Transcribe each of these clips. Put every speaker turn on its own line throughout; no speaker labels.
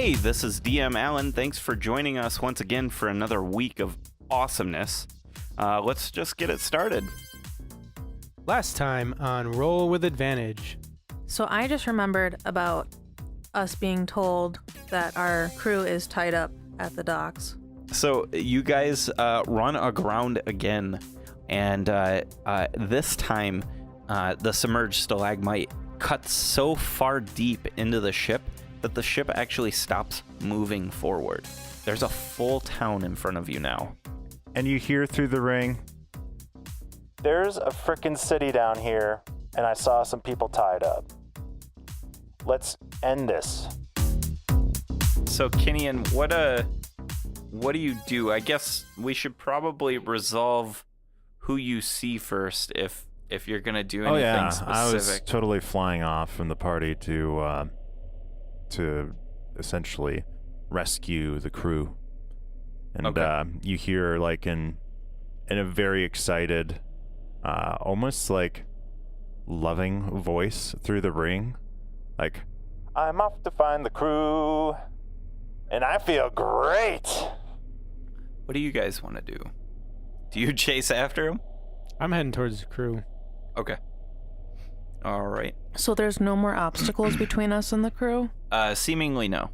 Hey, this is DM Allen. Thanks for joining us once again for another week of awesomeness. Let's just get it started.
Last time on Roll with Advantage.
So I just remembered about us being told that our crew is tied up at the docks.
So you guys run aground again, and this time the submerged stalagmite cuts so far deep into the ship that the ship actually stops moving forward. There's a full town in front of you now.
And you hear through the ring, "There's a frickin' city down here, and I saw some people tied up. Let's end this."
So Kinian, what do you do? I guess we should probably resolve who you see first if you're gonna do anything specific.
I was totally flying off from the party to essentially rescue the crew. And
okay.
You hear like in a very excited, almost like loving voice through the ring, like, "I'm off to find the crew, and I feel great."
What do you guys want to do? Do you chase after him?
I'm heading towards the crew.
Okay. All right.
So there's no more obstacles between us and the crew?
Seemingly no.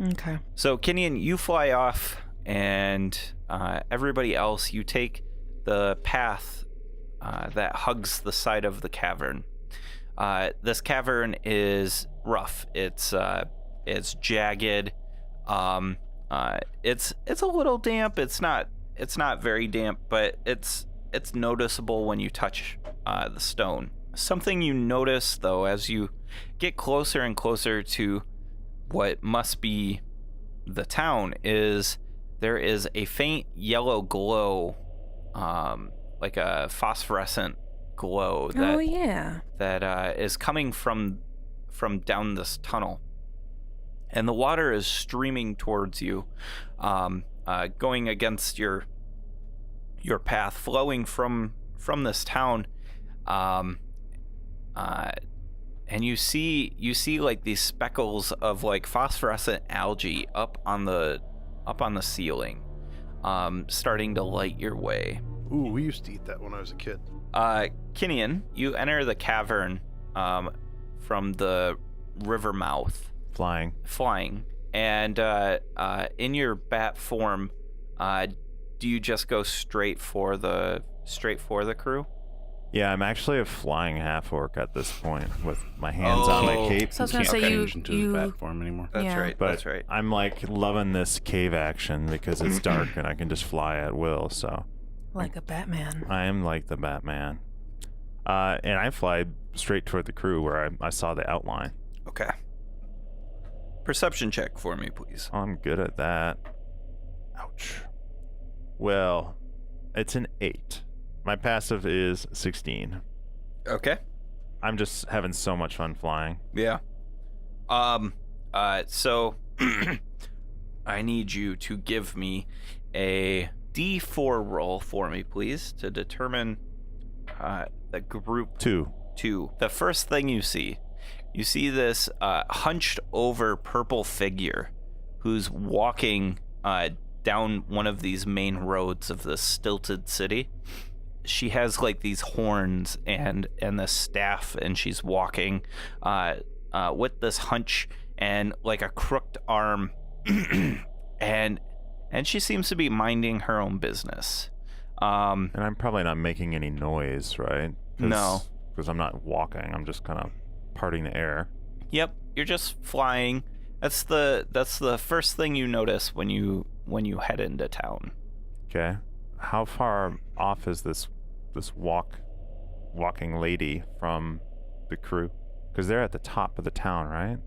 Okay.
So Kinian, you fly off, and everybody else, you take the path that hugs the side of the cavern. This cavern is rough. It's jagged. It's a little damp. It's not very damp, but it's noticeable when you touch the stone. Something you notice though as you get closer and closer to what must be the town is there is a faint yellow glow, like a phosphorescent glow that is coming from down this tunnel. And the water is streaming towards you, going against your path, flowing from this town, and you see like these speckles of like phosphorescent algae up on the ceiling, starting to light your way.
Ooh, we used to eat that when I was a kid.
Kinian, you enter the cavern from the river mouth. Flying, and in your bat form, do you just go straight for the crew?
Yeah, I'm actually a flying half-orc at this point with my hands on my cape.
So I was going to say
change into his bat form anymore.
That's
yeah.
right.
But
that's right.
I'm like loving this cave action because it's dark and I can just fly at will. So
Like a Batman.
I am like the Batman, and I fly straight toward the crew where I saw the outline.
Okay. Perception check for me, please.
I'm good at that. Ouch. Well, it's an 8. My passive is 16.
Okay.
I'm just having so much fun flying.
Yeah. So I need you to give me a D4 roll for me, please, to determine the group
2.
The first thing you see this hunched over purple figure who's walking down one of these main roads of this stilted city. She has like these horns and this staff, and she's walking with this hunch and like a crooked arm, and she seems to be minding her own business.
And I'm probably not making any noise, right?
No,
because I'm not walking. I'm just kind of parting the air.
Yep, you're just flying. That's the first thing you notice when you head into town.
Okay. How far off is this walking lady from the crew? Because they're at the top of the town, right?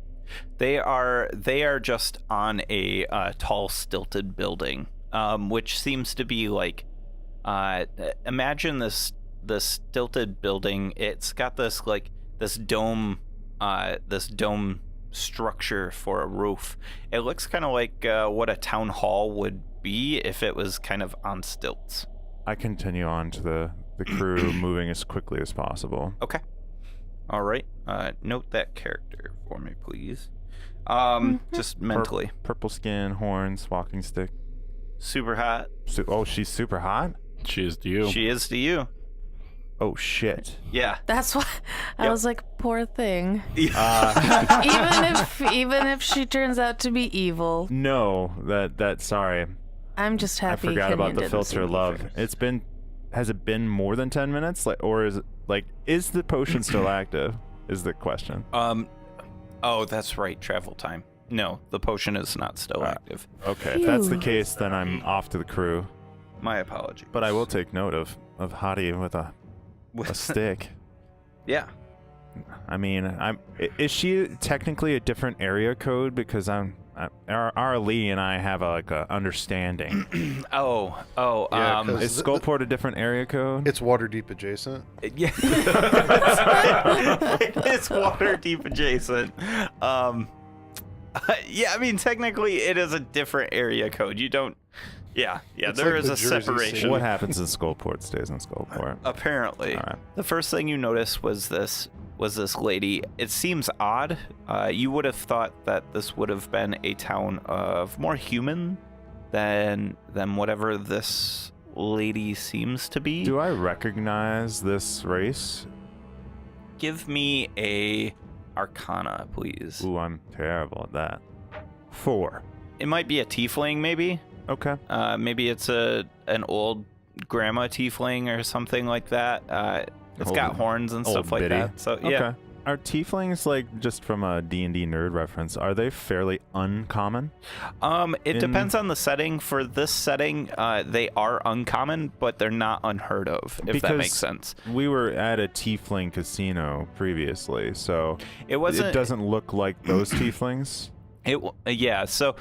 They are just on a tall stilted building, which seems to be like imagine this stilted building. It's got this dome structure for a roof. It looks kind of like what a town hall would be if it was kind of on stilts.
I continue on to the crew, moving as quickly as possible.
Okay. All right. Note that character for me, please. Just mentally.
Purple skin, horns, walking stick.
Super hot.
Oh, she's super hot?
She is to you.
She is to you.
Oh, shit.
Yeah.
That's why I was like, poor thing. Even if she turns out to be evil,
No, sorry.
I'm just happy.
I forgot
Kenyon
about the
didn't
filter
see
of
me
love.
first.
Has it been more than 10 minutes? Or is the potion still active? Is the question.
Oh, that's right. Travel time. No, the potion is not still active.
Okay, if that's the
Phew.
case, then I'm off to the crew.
My apology.
But I will take note of Hottie with a stick.
Yeah.
I mean, is she technically a different area code? Because our Lee and I have a understanding.
Yeah,
Is Skullport a different area code?
It's water deep adjacent.
Yeah. It's water deep adjacent. Yeah, I mean, technically it is a different area code. You don't. Yeah,
It's
there
like
is
the
a
Jersey
separation.
City.
What happens in Skullport stays in Skullport.
Apparently.
All right.
The first thing you noticed was this lady. It seems odd. You would have thought that this would have been a town of more human than whatever this lady seems to be.
Do I recognize this race?
Give me a Arcana, please.
Ooh, I'm terrible at that. 4.
It might be a tiefling, maybe.
Okay.
Maybe it's an old grandma tiefling or something like that. It's got horns and
old
stuff like
biddy.
that. So yeah.
Okay. Are tieflings, just from a D&D nerd reference, are they fairly uncommon?
It depends on the setting. For this setting, they are uncommon, but they're not unheard of, if that makes sense.
We were at a tiefling casino previously, so
It wasn't.
it doesn't look like those tieflings.
Yeah. So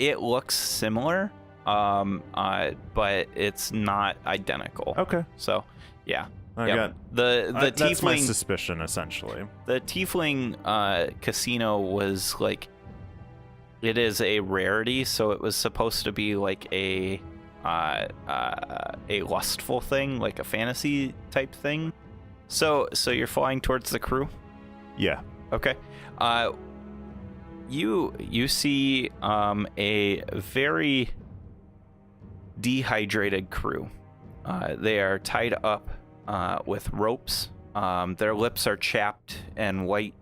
it looks similar, but it's not identical.
Okay.
So yeah.
I
Yep.
got
the
that's my
tiefling.
suspicion, essentially.
The tiefling casino was it is a rarity, so it was supposed to be like a lustful thing, like a fantasy type thing. So you're flying towards the crew.
Yeah.
Okay. You see a very dehydrated crew. They are tied up with ropes. Their lips are chapped and white.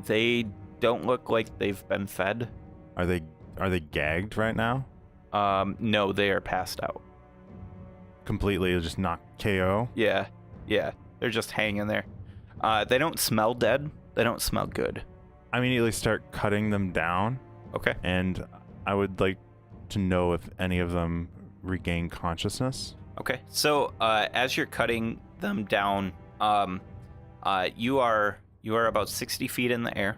They don't look like they've been fed.
Are they gagged right now?
No, they are passed out.
Completely, just not KO.
Yeah. They're just hanging there. They don't smell dead. They don't smell good.
I immediately start cutting them down,
Okay.
and I would like to know if any of them regain consciousness.
Okay. So as you're cutting them down, you are about 60 feet in the air,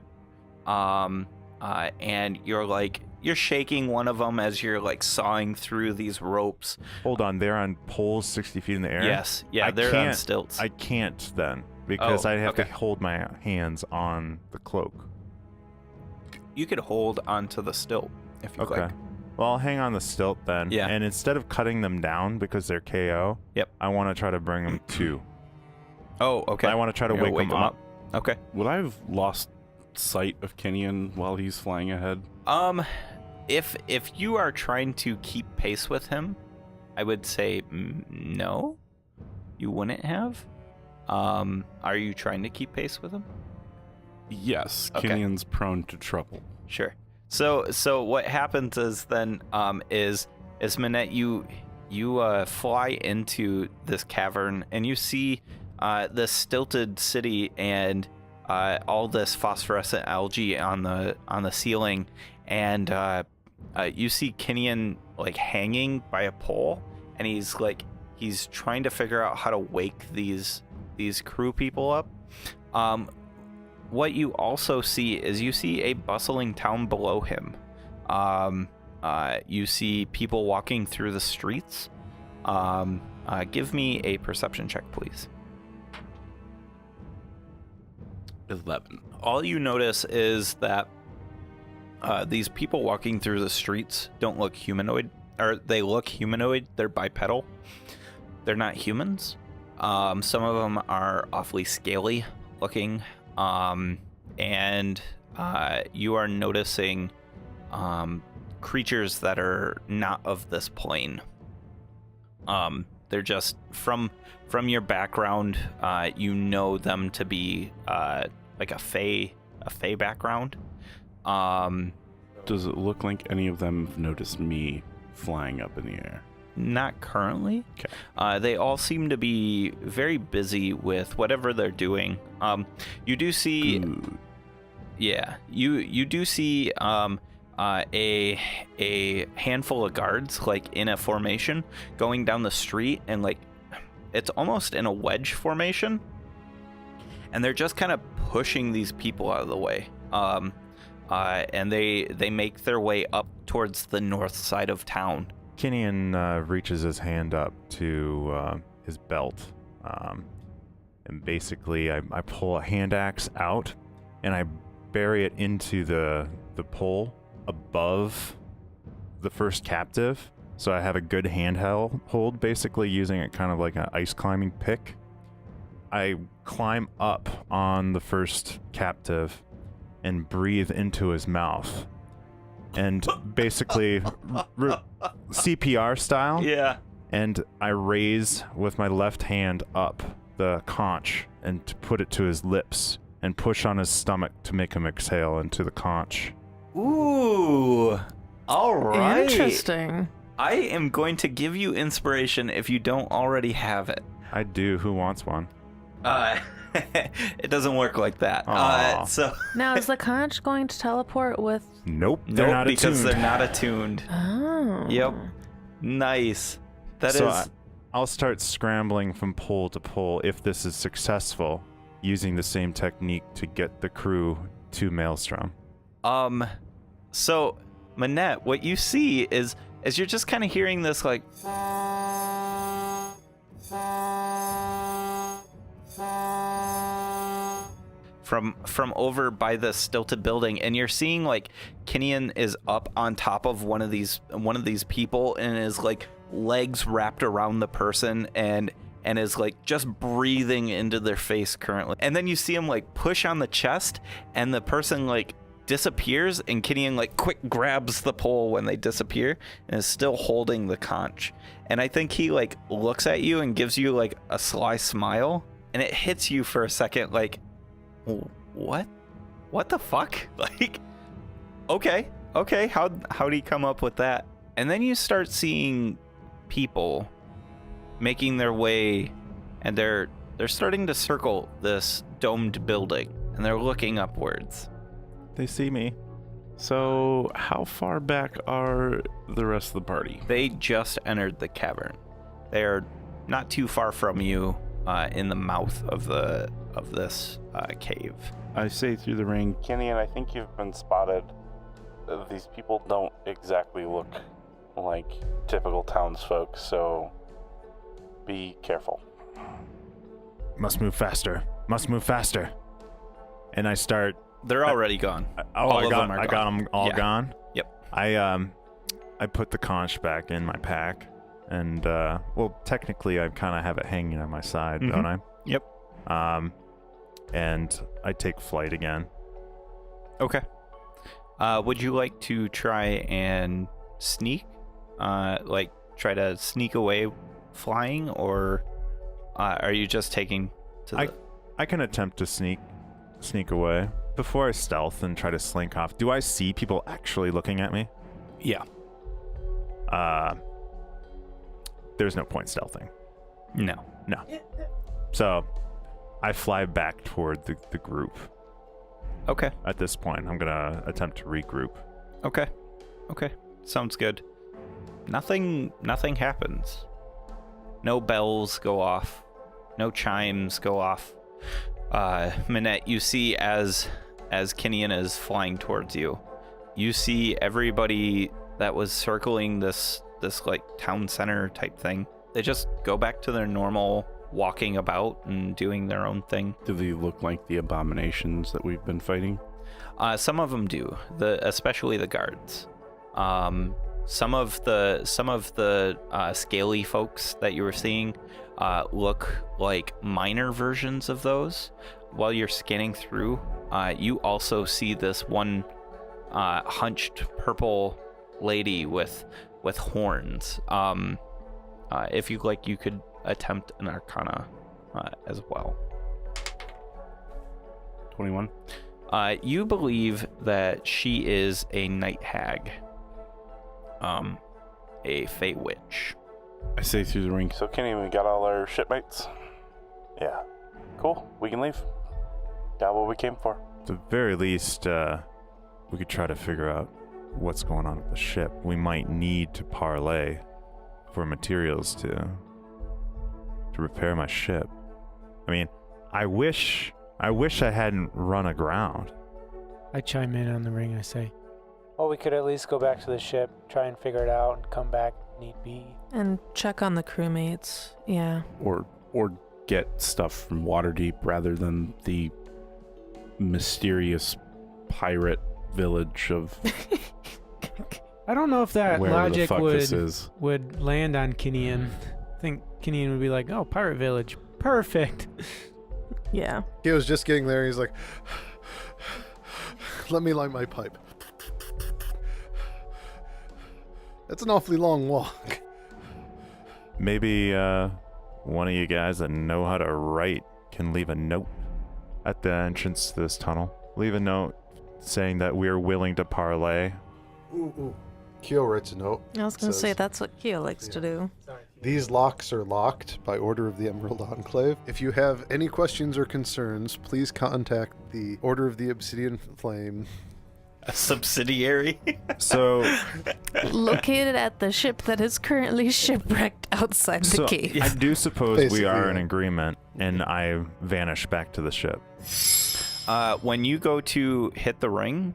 and you're shaking one of them as you're sawing through these ropes.
Hold on, they're on poles 60 feet in the air?
Yes. Yeah. They're on stilts.
I can't then, because
Oh,
I'd have to
okay.
hold my hands on the cloak.
You could hold onto the stilt if you
Okay.
like.
Well, I'll hang on the stilt then.
Yeah.
And instead of cutting them down because they're KO,
Yep.
I want to try to bring them to.
Oh, okay.
I want to try to
You're gonna
wake them up.
Okay.
Would I have lost sight of Kenyon while he's flying ahead?
If you are trying to keep pace with him, I would say no. You wouldn't have. Are you trying to keep pace with him?
Yes,
Okay.
Kenyon's prone to trouble.
Sure. So what happens is then is Minette, you fly into this cavern and you see this stilted city and all this phosphorescent algae on the ceiling, and you see Kenyon hanging by a pole, and he's trying to figure out how to wake these crew people up. What you also see is you see a bustling town below him. You see people walking through the streets. Give me a perception check, please.
11.
All you notice is that these people walking through the streets don't look humanoid, or they look humanoid. They're bipedal. They're not humans. Some of them are awfully scaly looking. and you are noticing creatures that are not of this plane. They're just from your background, you know them to be like a fae background.
Does it look like any of them have noticed me flying up in the air?
Not currently.
Okay.
They all seem to be very busy with whatever they're doing. You do see,
Ooh.
yeah, you do see a handful of guards like in a formation going down the street, and like it's almost in a wedge formation, and they're just kind of pushing these people out of the way. And they make their way up towards the north side of town.
Kinian reaches his hand up to his belt, and basically I pull a hand axe out, and I bury it into the pole above the first captive, so I have a good handhold, basically using it kind of like an ice climbing pick. I climb up on the first captive and breathe into his mouth. And basically, CPR style.
Yeah.
And I raise with my left hand up the conch and to put it to his lips and push on his stomach to make him exhale into the conch.
Ooh. All right.
Interesting.
I am going to give you inspiration if you don't already have it.
I do. Who wants one?
It doesn't work like that.
Aw.
So
Now, is the conch going to teleport with...
Nope. They're not
because
attuned.
they're not attuned.
Oh.
Yep. Nice. That is.
So I'll start scrambling from pole to pole if this is successful, using the same technique to get the crew to Maelstrom.
So, Manette, what you see is you're just kind of hearing this like from over by the stilted building, and you're seeing like Kinian is up on top of one of these people, and his like legs wrapped around the person, and is like just breathing into their face currently. And then you see him like push on the chest, and the person like disappears, and Kinian like quick grabs the pole when they disappear and is still holding the conch. And I think he like looks at you and gives you like a sly smile, and it hits you for a second like, what the fuck? Like, okay, how'd he come up with that? And then you start seeing people making their way, and they're starting to circle this domed building, and they're looking upwards.
They see me.
So, how far back are the rest of the party?
They just entered the cavern. They are not too far from you, in the mouth of this cave.
I say through the ring, Kenny, and I think you've been spotted. These people don't exactly look like typical townsfolk, so be careful.
Must move faster. And I start.
They're already gone.
I got
gone.
them all
Yeah.
gone.
Yep.
I put the conch back in my pack, and well, technically I kind of have it hanging on my side, don't I?
Yep.
And I take flight again.
Okay. Would you like to try and sneak? Like try to sneak away flying, or are you just taking to the...
I can attempt to sneak away. Before I stealth and try to slink off, do I see people actually looking at me?
Yeah.
There's no point stealthing.
No.
So I fly back toward the group.
Okay.
At this point, I'm gonna attempt to regroup.
Okay. Sounds good. Nothing happens. No bells go off. No chimes go off. Minette, you see as Kinian is flying towards you, you see everybody that was circling this like town center type thing. They just go back to their normal walking about and doing their own thing.
Do they look like the abominations that we've been fighting?
Some of them do, especially the guards. Some of the scaly folks that you were seeing look like minor versions of those. While you're scanning through, you also see this one hunched purple lady with horns. If you like, you could attempt an Arcana as well.
21.
You believe that she is a night hag, a fey witch.
I say through the ring. So, Kenny, we got all our shipmates? Yeah. Cool. We can leave. Got what we came for.
At the very least, we could try to figure out what's going on with the ship. We might need to parlay for materials to repair my ship. I mean, I wish I hadn't run aground.
I chime in on the ring. I say,
Well, we could at least go back to the ship, try and figure it out, and come back if need be.
And check on the crewmates. Yeah.
Or get stuff from Waterdeep rather than the mysterious pirate village of
I don't know if that
wherever the
logic
fuck this is.
would land on Kinian. I think Kinian would be like, "Oh, pirate village, perfect."
Yeah.
He was just getting there. He's like, let me light my pipe. That's an awfully long walk.
Maybe one of you guys that know how to write can leave a note at the entrance to this tunnel. Leave a note saying that we're willing to parlay.
Ooh. Kyo writes a note.
I was going to say
Says-
that's what Keo likes to do.
These locks are locked by order of the Emerald Enclave. If you have any questions or concerns, please contact the Order of the Obsidian Flame.
A subsidiary.
So,
Located at the ship that is currently shipwrecked outside the cave.
I do suppose
Basically,
we are in
yeah.
agreement, and I vanish back to the ship.
When you go to hit the ring,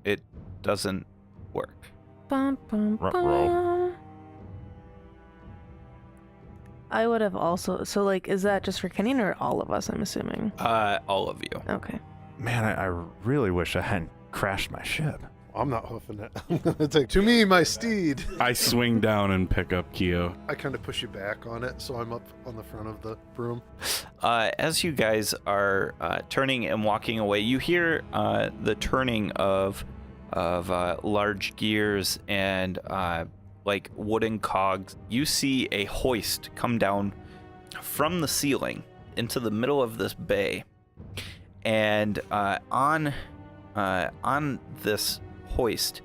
it doesn't work.
Bum, bum,
Roll.
bum. I would have also. So, like, is that just for Kenyon or all of us? I'm assuming.
All of you.
Okay.
Man, I really wish I hadn't crashed my ship.
I'm not hoofing it. I'm gonna take, to me, my steed.
I swing down and pick up Kyo.
I kind of push you back on it, so I'm up on the front of the broom.
As you guys are turning and walking away, you hear the turning of large gears and like wooden cogs. You see a hoist come down from the ceiling into the middle of this bay, and on this hoist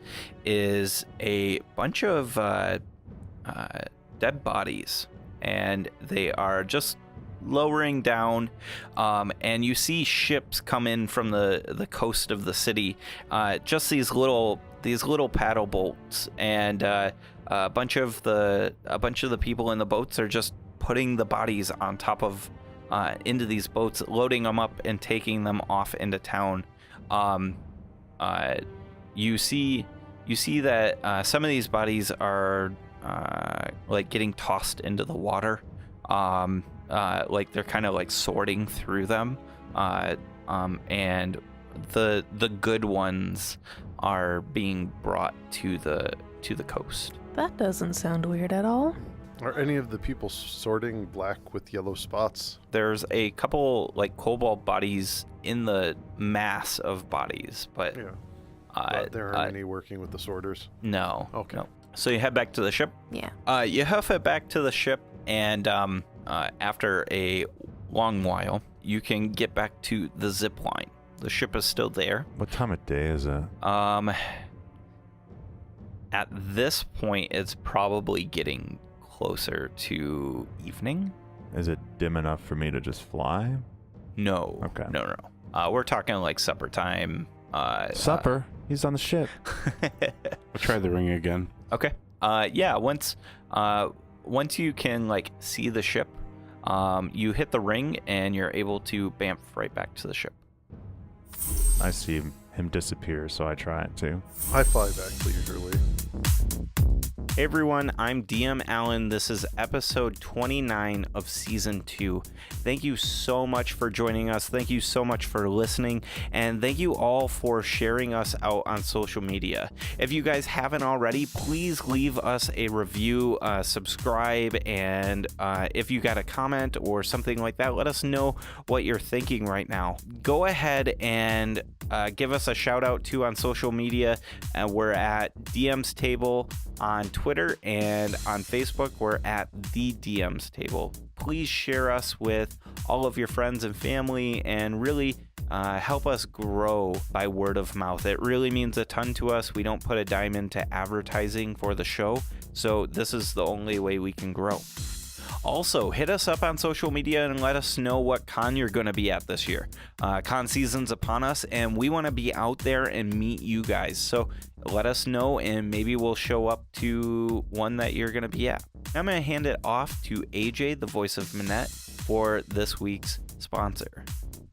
is a bunch of dead bodies, and they are just lowering down, and you see ships come in from the coast of the city, just these little paddle boats, and a bunch of the people in the boats are just putting the bodies on top of into these boats, loading them up and taking them off into town. You see that some of these bodies are like getting tossed into the water. Like they're kind of like sorting through them, and the good ones are being brought to the coast.
That doesn't sound weird at all.
Are any of the people sorting black with yellow spots?
There's a couple like cobalt bodies in the mass of bodies, but
Yeah. But there aren't any working with the sorters.
no.
Okay.
No. So you head back to the ship.
Yeah.
You hoof it back to the ship, and after a long while, you can get back to the zip line. The ship is still there.
What time of day is it?
At this point, it's probably getting closer to evening.
Is it dim enough for me to just fly?
No.
Okay.
No. We're talking like supper time.
Supper? He's on the ship.
I'll try the ring again.
Okay. Yeah. Once you can like see the ship, you hit the ring and you're able to bamf right back to the ship.
I see him disappear, so I try it too.
I fly back leisurely.
Hey everyone, I'm DM Allen. This is episode 29 of season 2. Thank you so much for joining us. Thank you so much for listening. And thank you all for sharing us out on social media. If you guys haven't already, please leave us a review, subscribe, and if you got a comment or something like that, let us know what you're thinking right now. Go ahead and give us a shout out too on social media. We're at DM's Table on Twitter, and on Facebook we're at the DM's Table. Please share us with all of your friends and family and really help us grow by word of mouth. It really means a ton to us. We don't put a dime into advertising for the show, so this is the only way we can grow. Also, hit us up on social media and let us know what con you're going to be at this year. Con season's upon us, and we want to be out there and meet you guys. So let us know, and maybe we'll show up to one that you're going to be at. I'm going to hand it off to AJ, the voice of Minette, for this week's sponsor.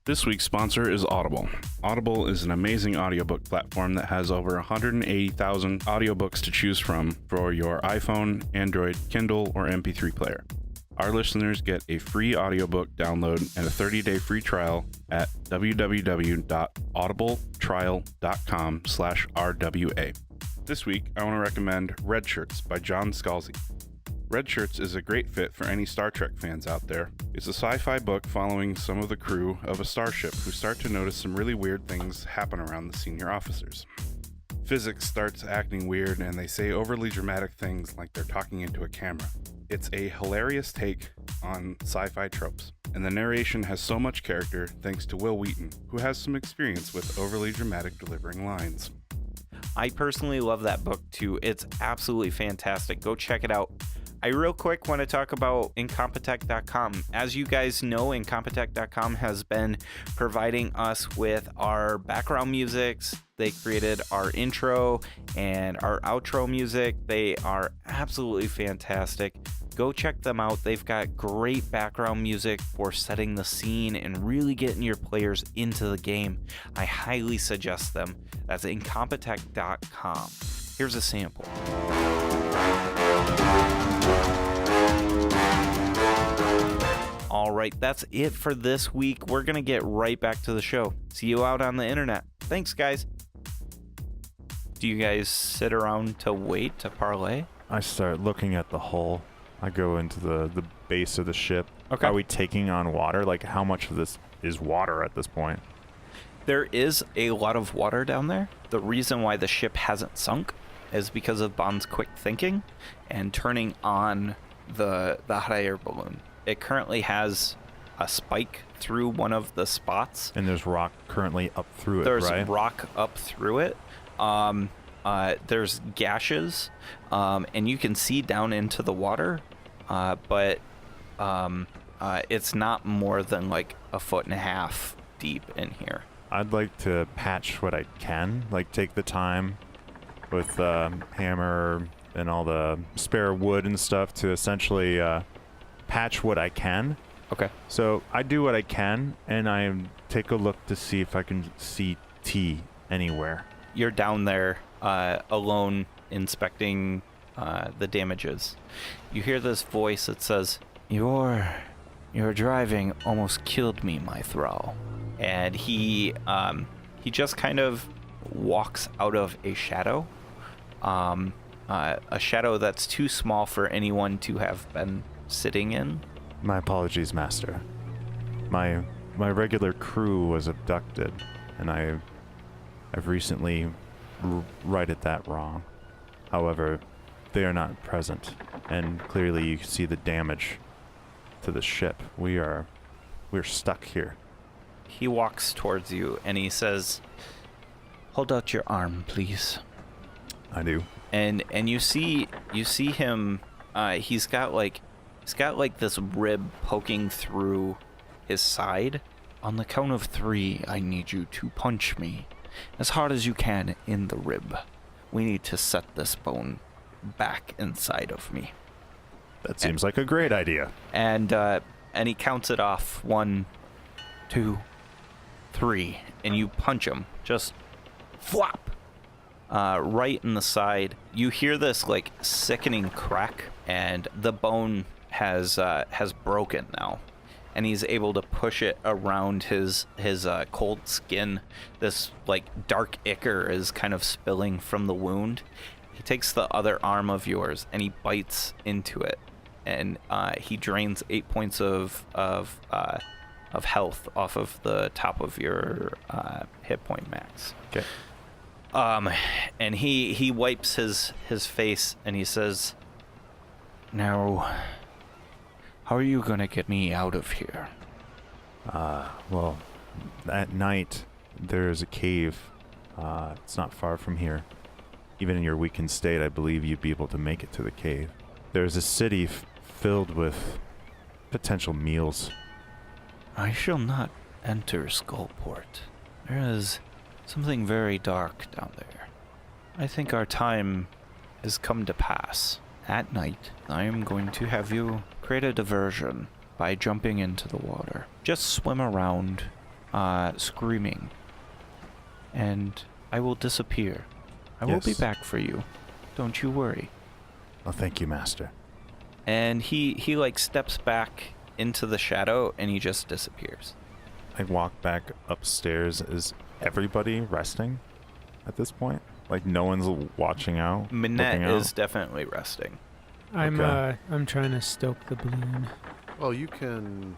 This week's sponsor is Audible. Audible is an amazing audiobook platform that has over 180,000 audiobooks to choose from for your iPhone, Android, Kindle, or MP3 player. Our listeners get a free audiobook download and a 30-day free trial at www.audibletrial.com/RWA. This week, I want to recommend Red Shirts by John Scalzi. Red Shirts is a great fit for any Star Trek fans out there. It's a sci-fi book following some of the crew of a starship who start to notice some really weird things happen around the senior officers. Physics starts acting weird, and they say overly dramatic things like they're talking into a camera. It's a hilarious take on sci-fi tropes, and the narration has so much character thanks to Will Wheaton, who has some experience with overly dramatic delivering lines.
I personally love that book too. It's absolutely fantastic. Go check it out. I real quick want to talk about Incompetech.com. As you guys know, Incompetech.com has been providing us with our background musics. They created our intro and our outro music. They are absolutely fantastic. Go check them out. They've got great background music for setting the scene and really getting your players into the game. I highly suggest them. That's Incompetech.com. Here's a sample. All right, that's it for this week. We're going to get right back to the show. See you out on the internet. Thanks, guys. Do you guys sit around to wait to parlay?
I start looking at the hull. I go into the base of the ship.
Okay.
Are we taking on water? Like, how much of this is water at this point?
There is a lot of water down there. The reason why the ship hasn't sunk is because of Bond's quick thinking and turning on the hot air balloon. It currently has a spike through one of the spots.
And there's rock currently up through it, right?
There's rock up through it. There's gashes, and you can see down into the water, but it's not more than like 1.5 feet deep in here.
I'd like to patch what I can, like take the time with hammer and all the spare wood and stuff to essentially patch what I can.
Okay.
So I do what I can, and I take a look to see if I can see T anywhere.
You're down there alone inspecting the damages. You hear this voice that says, Your driving almost killed me, my thrall. And he just kind of walks out of a shadow. A shadow that's too small for anyone to have been sitting in.
My apologies, Master. My regular crew was abducted, and I've recently righted that wrong. However, they are not present, and clearly you see the damage to the ship. We're stuck here.
He walks towards you and he says, "Hold out your arm, please."
I do.
And you see him. He's got like this rib poking through his side. On the count of 3, I need you to punch me as hard as you can in the rib. We need to set this bone back inside of me.
That seems like a great idea.
And he counts it off 1, 2, 3, and you punch him. Just flop. right in the side. You hear this like sickening crack, and the bone has broken now, and he's able to push it around his cold skin. This like dark ichor is kind of spilling from the wound. He takes the other arm of yours and he bites into it, and he drains 8 points of health off of the top of your hit point max.
Okay.
And he wipes his face and he says, "Now, how are you gonna get me out of here?"
Well, at night there's a cave. It's not far from here. Even in your weakened state, I believe you'd be able to make it to the cave. There's a city filled with potential meals.
"I shall not enter Skullport. There is something very dark down there. I think our time has come to pass. At night, I am going to have you create a diversion by jumping into the water. Just swim around, screaming, and I will disappear. I will be
Yes.
back for you. Don't you worry."
Oh, thank you, Master.
And he like steps back into the shadow and he just disappears.
I walk back upstairs. Is everybody resting at this point? Like no one's watching out?
Minette
looking out?
is definitely resting.
Okay.
I'm trying to stoke the balloon.
Well, you can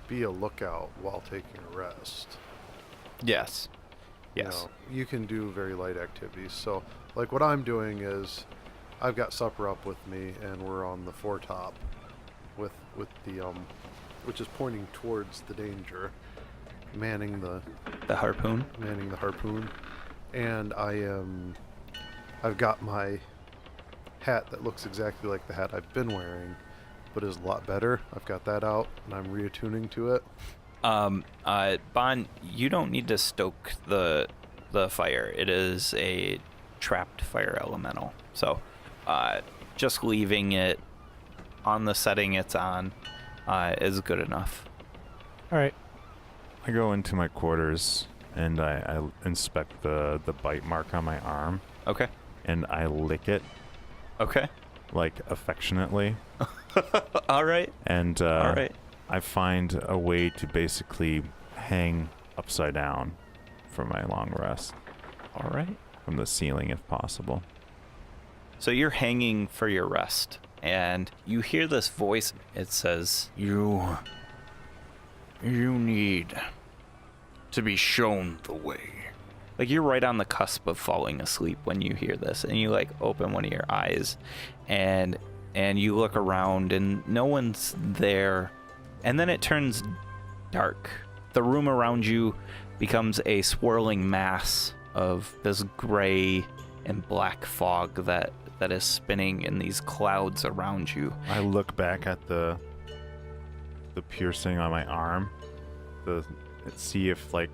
be a lookout while taking a rest.
Yes.
You know, you can do very light activities. So, like what I'm doing is, I've got supper up with me, and we're on the foretop, with the which is pointing towards the danger, manning
The harpoon.
the harpoon, and I've got my hat that looks exactly like the hat I've been wearing, but is a lot better. I've got that out, and I'm reattuning to it.
Bon, you don't need to stoke the fire. It is a trapped fire elemental. So, just leaving it on the setting it's on is good enough.
All right.
I go into my quarters and I inspect the bite mark on my arm
Okay.
and I lick it
Okay.
like affectionately.
All right.
And
All right.
I find a way to basically hang upside down for my long rest
All right.
from the ceiling if possible.
So you're hanging for your rest, and you hear this voice. It says, You need to be shown the way." Like you're right on the cusp of falling asleep when you hear this, and you like open one of your eyes, and you look around, and no one's there, and then it turns dark. The room around you becomes a swirling mass of this gray and black fog that is spinning in these clouds around you.
I look back at the piercing on my arm, see if like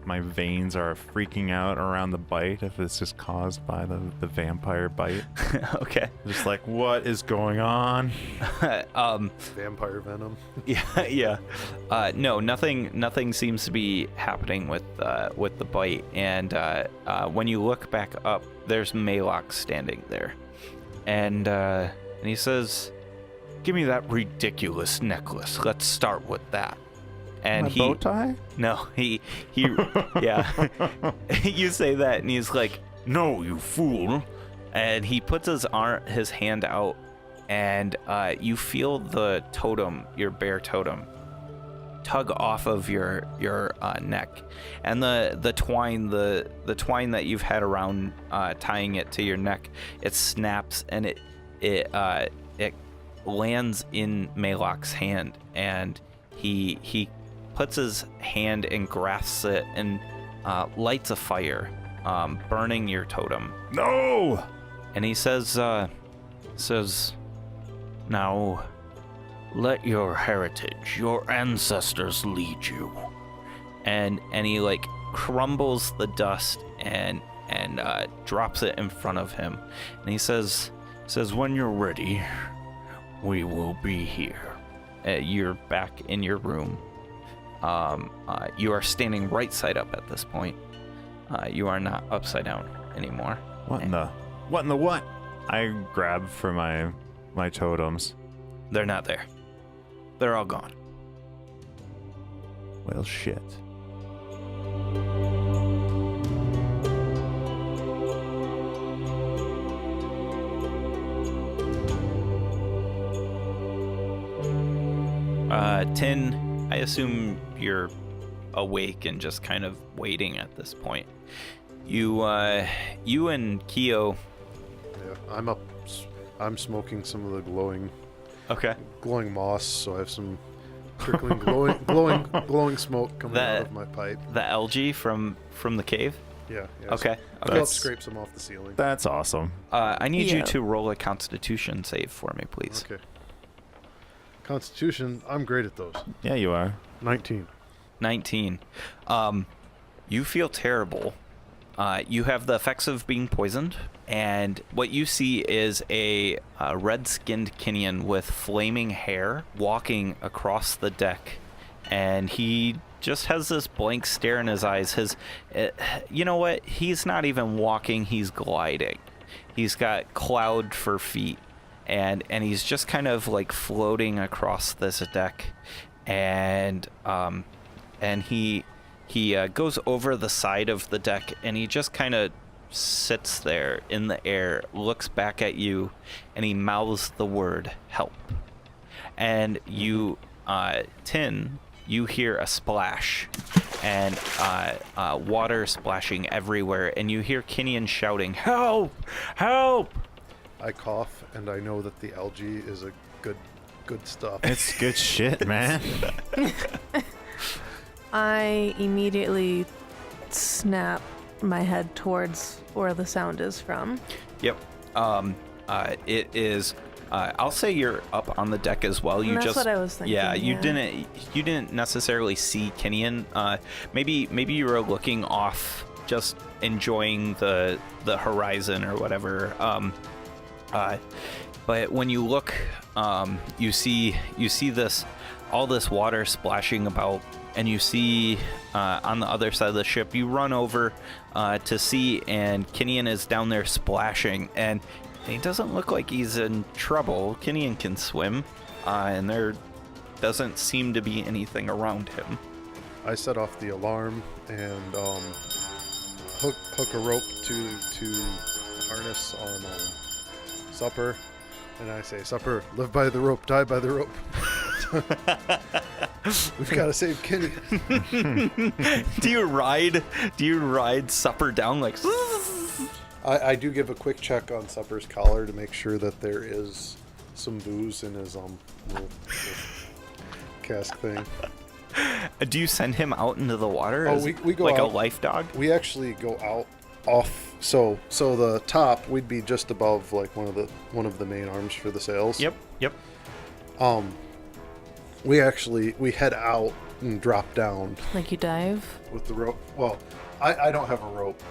my veins are freaking out around the bite, if it's just caused by the vampire bite.
Okay.
Just like, what is going on?
Vampire venom.
Yeah. No, nothing seems to be happening with the bite. And when you look back up, there's MacLeod standing there, and he says, "Give me that ridiculous necklace. Let's start with that." And
my bow tie?
No, he yeah. You say that, and he's like, "No, you fool!" And he puts his hand out, and you feel the totem, your bear totem, tug off of your neck, and the twine that you've had around tying it to your neck, it snaps, and it lands in MacLeod's hand, and he puts his hand and grasps it and lights a fire, burning your totem.
No!
And he says, "Now, let your heritage, your ancestors lead you." And he like crumbles the dust and drops it in front of him. And he says, "When you're ready, we will be here." You're back in your room. You are standing right side up at this point, You are not upside down anymore.
What in the what? I grab for my totems.
They're not there. They're all gone.
Well, shit.
Tin, I assume you're awake and just kind of waiting at this point. You and Keo.
Yeah, I'm up. I'm smoking some of the glowing
Okay.
moss, so I have some trickling glowing smoke coming out of my pipe.
The algae from the cave.
Yeah.
Okay.
Philip scrapes them off the ceiling.
That's awesome.
I need you
Yeah.
to roll a Constitution save for me, please.
Okay. Constitution, I'm great at those.
Yeah, you are.
19.
19. You feel terrible. You have the effects of being poisoned, and what you see is a red-skinned Kinnian with flaming hair walking across the deck, and he just has this blank stare in his eyes. You know what? He's not even walking, he's gliding. He's got cloud for feet, and he's just kind of like floating across this deck, and he goes over the side of the deck, and he just kind of sits there in the air, looks back at you, and he mouths the word help. And you, Tin, you hear a splash and water splashing everywhere, and you hear Kinnian shouting, "Help! Help!"
I cough, and I know that the algae is a good stuff.
It's good shit, man.
I immediately snap my head towards where the sound is from.
Yep. It is. I'll say you're up on the deck as well. You
That's
just.
what I was thinking,
Yeah, you
yeah.
didn't necessarily see Kinnian. Maybe you were looking off, just enjoying the horizon or whatever. But when you look, you see all this water splashing about, and you see on the other side of the ship. You run over to see, and Kinnian is down there splashing, and he doesn't look like he's in trouble. Kinnian can swim, and there doesn't seem to be anything around him.
I set off the alarm and hook a rope to the harness on Supper, and I say, "Supper, live by the rope, die by the rope." We've got to save Kinnian.
Do you ride Supper down like?
I do give a quick check on Supper's collar to make sure that there is some booze in his little cask thing.
Do you send him out into the water?
Oh,
as,
we go
like
out.
a life dog.
We actually go out off. So the top, we'd be just above like one of the main arms for the sails.
Yep.
We head out and drop down
Like you dive?
with the rope. Well, I don't have a rope,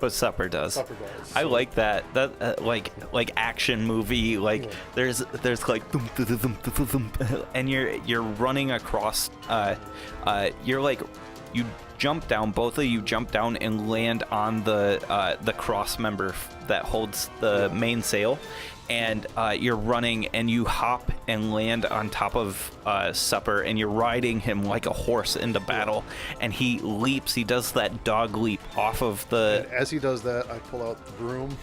But Supper does.
Supper does.
I like that. That like action movie. Like
Yeah.
there's like thump, thump, thump, thump, thump, and you're running across. You're like you jump down. Both of you jump down and land on the cross member that holds the main sail. And you're running, and you hop and land on top of Supper, and you're riding him like a horse into battle. And he leaps. He does that dog leap off of the.
And as he does that, I pull out the broom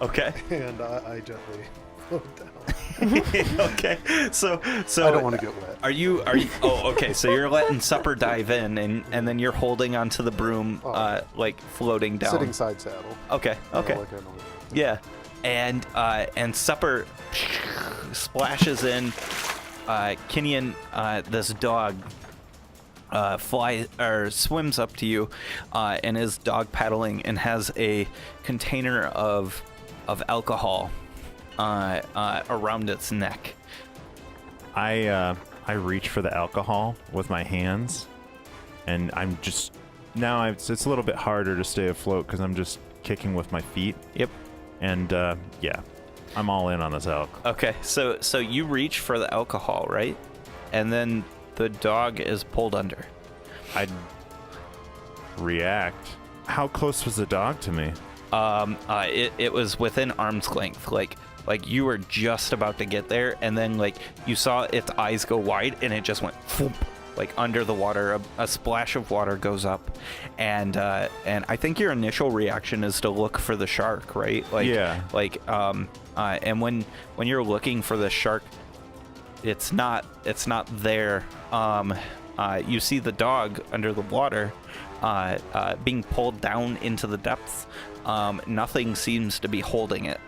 Okay.
and I gently float down.
Okay. So
I don't want to get wet.
Are you? Oh, okay. So you're letting Supper dive in, and then you're holding onto the broom, like floating down.
Sitting side saddle.
Okay.
You know,
Okay.
like I know.
Yeah. And Supper splashes in. Kinnian, this dog, swims up to you, and is dog paddling and has a container of alcohol around its neck.
I reach for the alcohol with my hands, and I'm just now it's a little bit harder to stay afloat because I'm just kicking with my feet.
Yep.
And yeah, I'm all in on this elk.
Okay, so you reach for the alcohol, right? And then the dog is pulled under.
I'd react How close was the dog to me?
It was within arm's length. Like you were just about to get there, and then like you saw its eyes go wide, and it just went whoop, like under the water. A splash of water goes up, and I think your initial reaction is to look for the shark, right? Like,
yeah.
Like and when you're looking for the shark, it's not there. You see the dog under the water, being pulled down into the depths. Nothing seems to be holding it.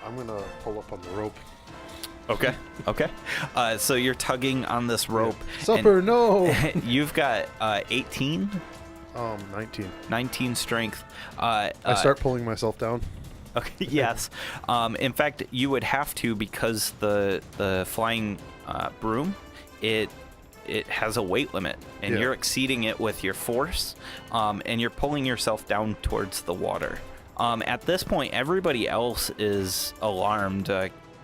I'm gonna pull up on the rope.
Okay. So you're tugging on this rope.
Supper, no!
You've got 18?
19.
19 strength.
I start pulling myself down.
Okay, yes. In fact, you would have to, because the flying broom, it has a weight limit, and you're exceeding it with your force, and you're pulling yourself down towards the water. At this point, everybody else is alarmed.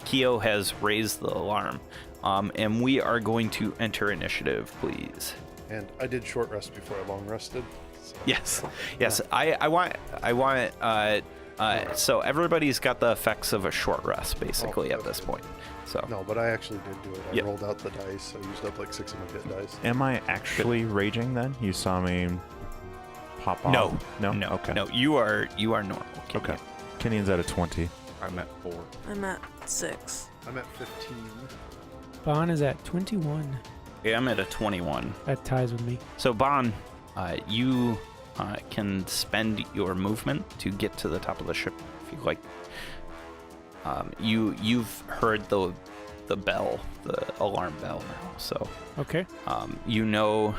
Keo has raised the alarm, and we are going to enter initiative, please.
And I did short rest before I long rested. So.
Yes. I want. So everybody's got the effects of a short rest, basically, at this point. So.
No, but I actually did do it. I rolled out the dice. I used up like 6 of my hit dice.
Am I actually raging then? You saw me pop off?
No.
Okay.
No, you are normal.
Okay. Kenyan's at a 20.
I'm at 4.
I'm at 6.
I'm at 15.
Bon is at 21.
Yeah, I'm at a 21.
That ties with me.
So, Bon, you can spend your movement to get to the top of the ship if you like. You've heard the bell, the alarm bell now. So,
Okay.
you know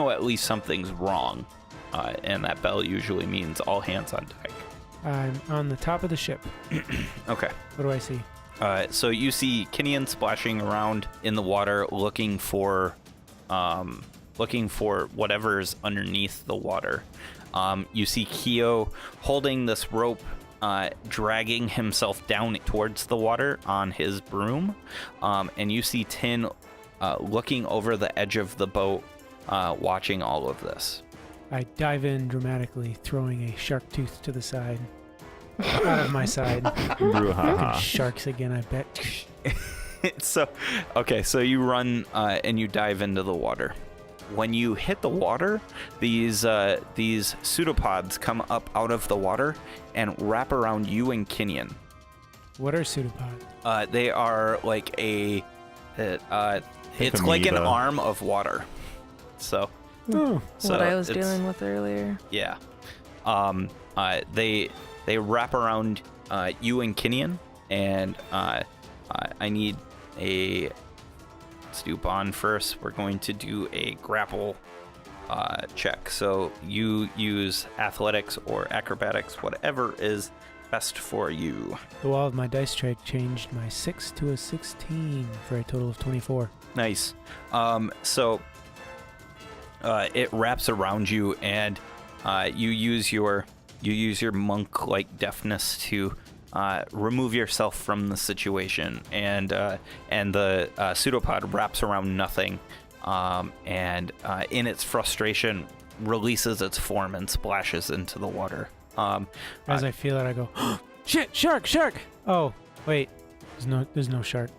at least something's wrong, and that bell usually means all hands on deck.
I'm on the top of the ship.
Okay.
What do I see?
So you see Kenyan splashing around in the water, looking for whatever's underneath the water. You see Keo holding this rope, dragging himself down towards the water on his broom, and you see Tin looking over the edge of the boat, watching all of this.
I dive in dramatically, throwing a shark tooth to the side. Out of my side. Fucking sharks again, I bet.
So you run and you dive into the water. When you hit the water, these pseudopods come up out of the water and wrap around you and Kenyan.
What are pseudopods?
They are like it's like an arm of water. So
what I was dealing with earlier.
Yeah. They wrap around you and Kenyan, and I need a... Let's do Bond first. We're going to do a grapple check. So you use athletics or acrobatics, whatever is best for you.
The wall of my dice tray changed my 6 to a 16 for a total of 24.
Nice. So it wraps around you, and you use your monk-like deftness to remove yourself from the situation, and the pseudopod wraps around nothing, and in its frustration releases its form and splashes into the water.
As I feel it, I go, oh, shit, shark! Oh, wait, there's no shark.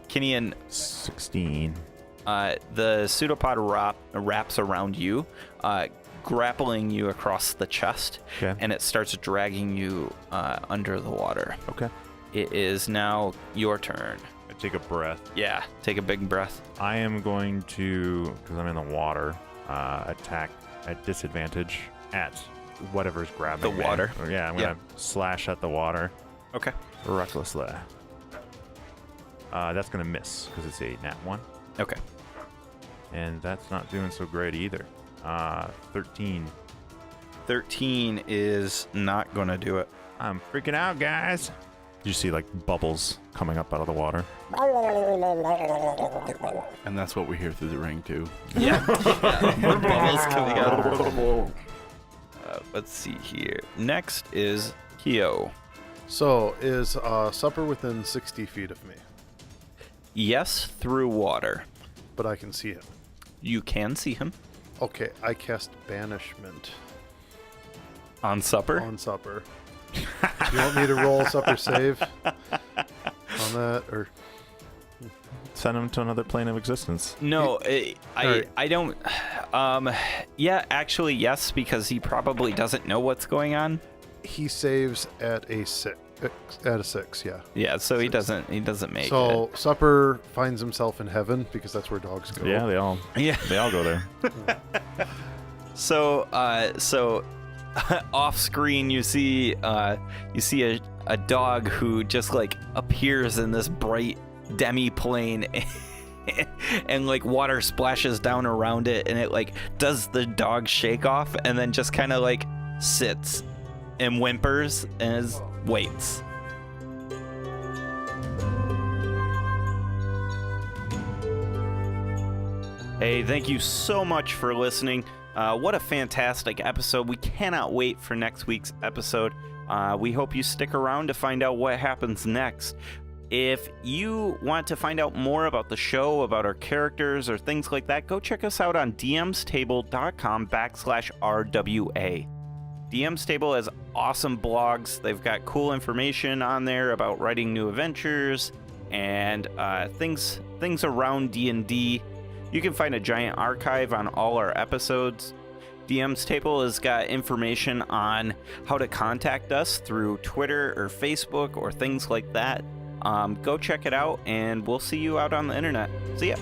Kenyan,
16.
the pseudopod wraps around you, grappling you across the chest, and it starts dragging you under the water.
Okay.
It is now your turn.
I take a breath.
Yeah, take a big breath.
I am going to, because I'm in the water, attack at disadvantage at whatever's grabbing
the
me.
water.
Yeah, I'm going to slash at the water.
Okay.
Recklessly. That's going to miss because it's a nat 1.
Okay.
And that's not doing so great either. 13.
13 is not going to do it.
I'm freaking out, guys. You see like bubbles coming up out of the water.
And that's what we hear through the ring, too.
Yeah. More bubbles coming out. Let's see here. Next is Keo.
So, is Supper within 60 feet of me?
Yes, through water.
But I can see him.
You can see him.
Okay, I cast Banishment
On Supper?
on Supper. You want me to roll Supper save on that, or
Send him to another plane of existence.
No,
Alright.
I don't. Yeah, actually, yes, because he probably doesn't know what's going on.
he saves at a 6? At a 6, yeah.
Yeah, so he
Six.
doesn't make
So Supper finds himself in heaven because that's where dogs go.
Yeah, they all go there.
it. So off screen you see a dog who just like appears in this bright demi plane and like water splashes down around it, and it like does the dog shake off and then just kind of like sits and whimpers and waits. Hey, thank you so much for listening. What a fantastic episode. We cannot wait for next week's episode. We hope you stick around to find out what happens next. If you want to find out more about the show, about our characters, or things like that, go check us out on dmstable.com/RWA. DM's Table has awesome blogs. They've got cool information on there about writing new adventures and things around D&D. You can find a giant archive on all our episodes. DM's Table has got information on how to contact us through Twitter or Facebook or things like that. Go check it out, and we'll see you out on the internet. See ya.